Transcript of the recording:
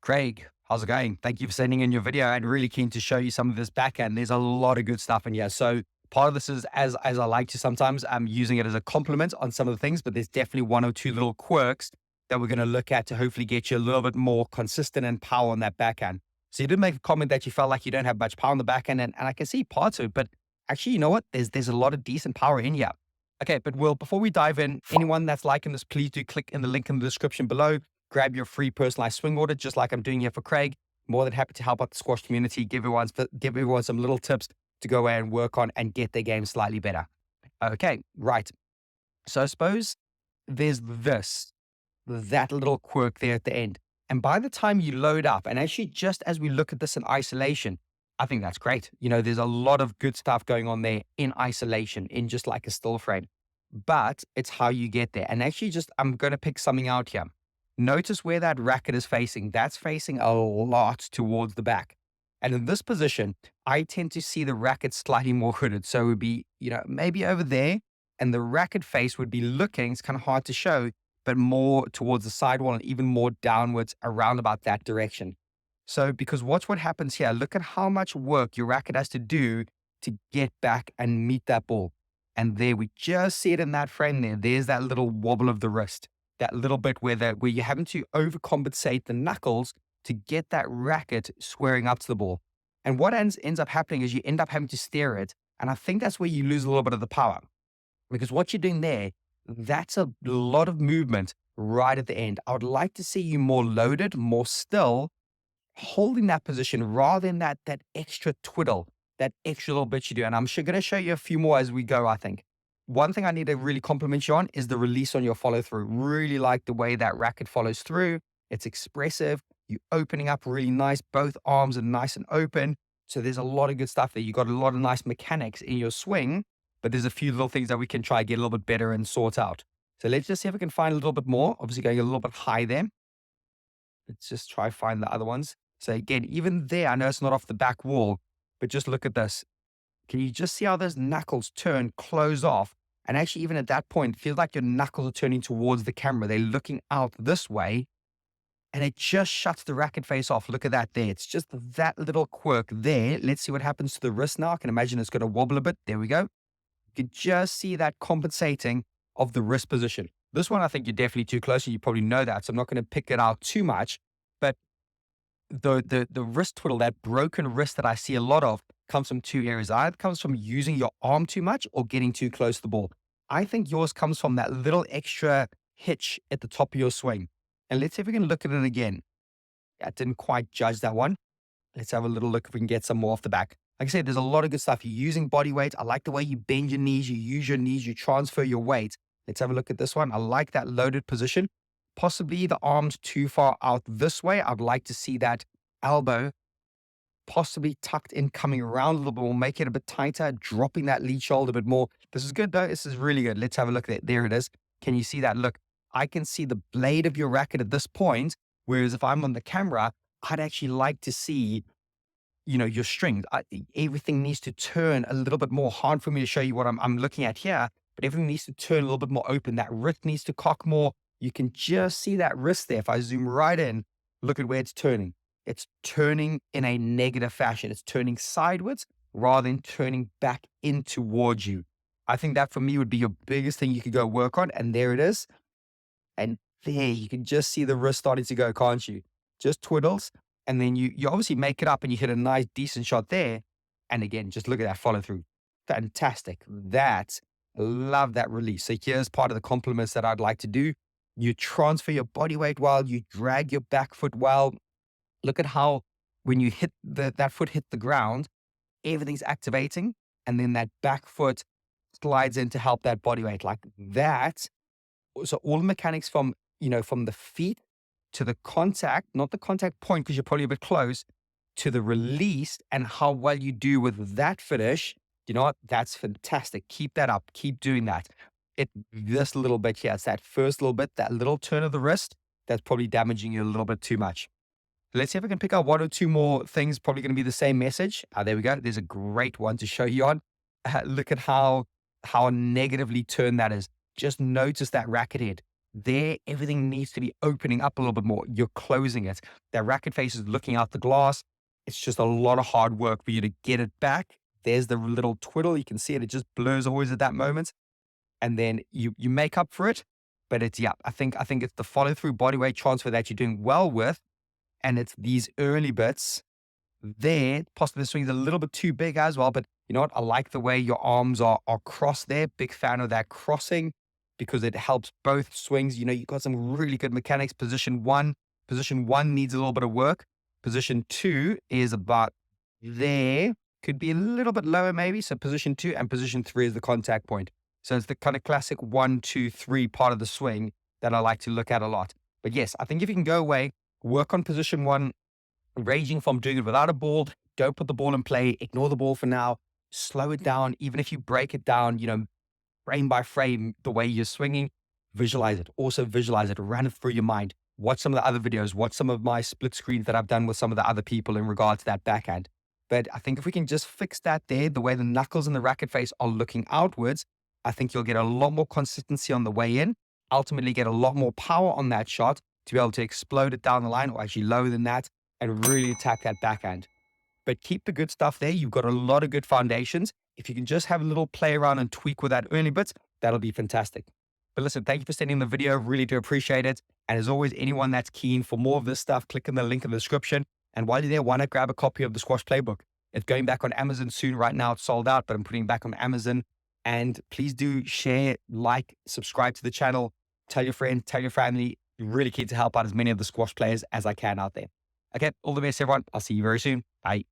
Craig, how's it going? Thank you for sending in your video and really keen to show you some of this backhand. There's a lot of good stuff in here. So part of this is as I like to sometimes, I'm using it as a compliment on some of the things, but there's definitely one or two little quirks that we're going to look at to hopefully get you a little bit more consistent and power on that backhand. So you did make a comment that you felt like you don't have much power on the backhand, and I can see parts of it, but actually, you know what? There's a lot of decent power in here. Okay, but Will, before we dive in, anyone that's liking this, please do click in the link in the description below. Grab your free personalized swing audit, just like I'm doing here for Craig. More than happy to help out the squash community, give everyone some little tips to go away and work on and get their game slightly better. Okay, right. So I suppose there's that little quirk there at the end. And by the time you load up, and actually just as we look at this in isolation, I think that's great. You know, there's a lot of good stuff going on there in isolation, in just like a still frame. But it's how you get there. And actually I'm going to pick something out here. Notice where that racket is facing. That's facing a lot towards the back. And in this position, I tend to see the racket slightly more hooded. So it would be, maybe over there, and the racket face would be looking, it's kind of hard to show, but more towards the sidewall and even more downwards around about that direction. So because watch what happens here. Look at how much work your racket has to do to get back and meet that ball. And there we just see it in that frame there. There's that little wobble of the wrist, that little bit where you're having to overcompensate the knuckles to get that racket squaring up to the ball. And what ends up happening is you end up having to steer it. And I think that's where you lose a little bit of the power. Because what you're doing there, that's a lot of movement right at the end. I would like to see you more loaded, more still, holding that position rather than that extra twiddle, that extra little bit you do. And I'm going to show you a few more as we go, I think. One thing I need to really compliment you on is the release on your follow through. Really like the way that racket follows through. It's expressive. You're opening up really nice. Both arms are nice and open. So there's a lot of good stuff there. You got a lot of nice mechanics in your swing, but there's a few little things that we can try to get a little bit better and sort out. So let's just see if we can find a little bit more. Obviously going a little bit high there. Let's just try find the other ones. So again, even there, I know it's not off the back wall, but just look at this. Can you just see how those knuckles turn, close off? And actually, even at that point, it feels like your knuckles are turning towards the camera. They're looking out this way, and it just shuts the racket face off. Look at that there. It's just that little quirk there. Let's see what happens to the wrist now. I can imagine it's going to wobble a bit. There we go. You can just see that compensating of the wrist position. This one, I think you're definitely too close, and you probably know that, so I'm not going to pick it out too much. But the wrist twiddle, that broken wrist that I see a lot of, comes from two areas. Either comes from using your arm too much or getting too close to the ball. I think yours comes from that little extra hitch at the top of your swing. And let's see if we can look at it again. I didn't quite judge that one. Let's have a little look if we can get some more off the back. Like I said, there's a lot of good stuff. You're using body weight. I like the way you bend your knees, you use your knees, you transfer your weight. Let's have a look at this one. I like that loaded position. Possibly the arms too far out this way. I'd like to see that elbow possibly tucked in, coming around a little bit more, make it a bit tighter, dropping that lead shoulder a bit more. This is good though. This is really good. Let's have a look at it. There it is. Can you see that? Look, I can see the blade of your racket at this point. Whereas if I'm on the camera, I'd actually like to see, your string. Everything needs to turn a little bit more. Hard for me to show you what I'm looking at here, but everything needs to turn a little bit more open. That wrist needs to cock more. You can just see that wrist there. If I zoom right in, look at where it's turning. It's turning in a negative fashion. It's turning sideways rather than turning back in towards you. I think that for me would be your biggest thing you could go work on. And there it is. And there you can just see the wrist starting to go, can't you? Just twiddles. And then you obviously make it up and you hit a nice, decent shot there. And again, just look at that follow through. Fantastic. Love that release. So here's part of the compliments that I'd like to do. You transfer your body weight well, you drag your back foot well. Look at how when you hit that foot hit the ground, everything's activating, and then that back foot slides in to help that body weight like that. So all the mechanics from the feet to the contact, not the contact point because you're probably a bit close, to the release and how well you do with that finish. You know what? That's fantastic. Keep that up. Keep doing that. This little bit here, it's that first little bit, that little turn of the wrist, that's probably damaging you a little bit too much. Let's see if I can pick out one or two more things, probably going to be the same message. There we go. There's a great one to show you on. Look at how negatively turned that is. Just notice that racket head. there, everything needs to be opening up a little bit more. You're closing it. That racket face is looking out the glass. It's just a lot of hard work for you to get it back. There's the little twiddle. You can see it. It just blurs always at that moment. And then you make up for it. But it's, yeah, I think it's the follow through body weight transfer that you're doing well with. And it's these early bits there. Possibly the swing's a little bit too big as well, but you know what? I like the way your arms are crossed there. Big fan of that crossing because it helps both swings. You know, you've got some really good mechanics. Position one needs a little bit of work. Position two is about there. Could be a little bit lower maybe. So position two and position three is the contact point. So it's the kind of classic 1, 2, 3 part of the swing that I like to look at a lot. But yes, I think if you can go away, work on position one, ranging from doing it without a ball, don't put the ball in play, ignore the ball for now, slow it down. Even if you break it down, you know, frame by frame, the way you're swinging, visualize it. Also visualize it, run it through your mind. Watch some of the other videos, watch some of my split screens that I've done with some of the other people in regard to that backhand. But I think if we can just fix that there, the way the knuckles and the racket face are looking outwards, I think you'll get a lot more consistency on the way in, ultimately get a lot more power on that shot to be able to explode it down the line or actually lower than that and really attack that backhand. But keep the good stuff there. You've got a lot of good foundations. If you can just have a little play around and tweak with that early bits, that'll be fantastic. But listen, thank you for sending the video. Really do appreciate it. And as always, anyone that's keen for more of this stuff, click on the link in the description. And while you're there, why not grab a copy of the Squash Playbook? It's going back on Amazon soon. Right now, it's sold out, but I'm putting it back on Amazon. And please do share, like, subscribe to the channel, tell your friends, tell your family. Really keen to help out as many of the squash players as I can out there. Okay, all the best, everyone. I'll see you very soon. Bye.